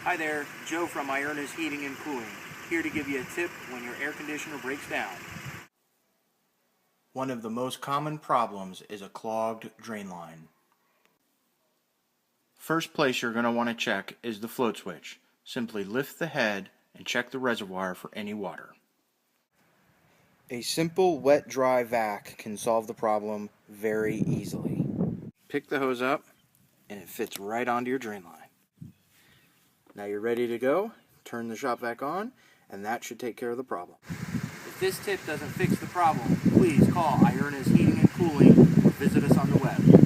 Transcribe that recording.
Hi there, Joe from Ierna's Heating and Cooling, here to give you a tip when your air conditioner breaks down. One of the most common problems is a clogged drain line. First place you're going to want to check is the float switch. Simply lift the head and check the reservoir for any water. A simple wet-dry vac can solve the problem very easily. Pick the hose up and it fits right onto your drain line. Now you're ready to go, turn the shop vac on, and that should take care of the problem. If this tip doesn't fix the problem, please call Ierna's Heating and Cooling or visit us on the web.